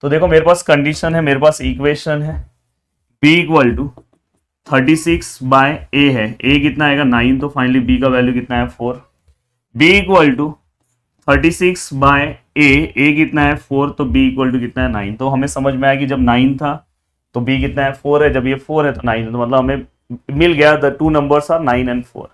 तो देखो मेरे पास कंडीशन है, मेरे पास इक्वेशन है b इक्वल टू 36/a है, a कितना आएगा 9, तो फाइनली b का वैल्यू कितना है 4। b equal to 36/a, a कितना है 4, तो b इक्वल टू कितना है 9। तो हमें समझ में आया कि जब 9 था तो b कितना है 4 है, जब ये 4 है तो 9 है, तो मतलब हमें मिल गया the two numbers are 9 and 4।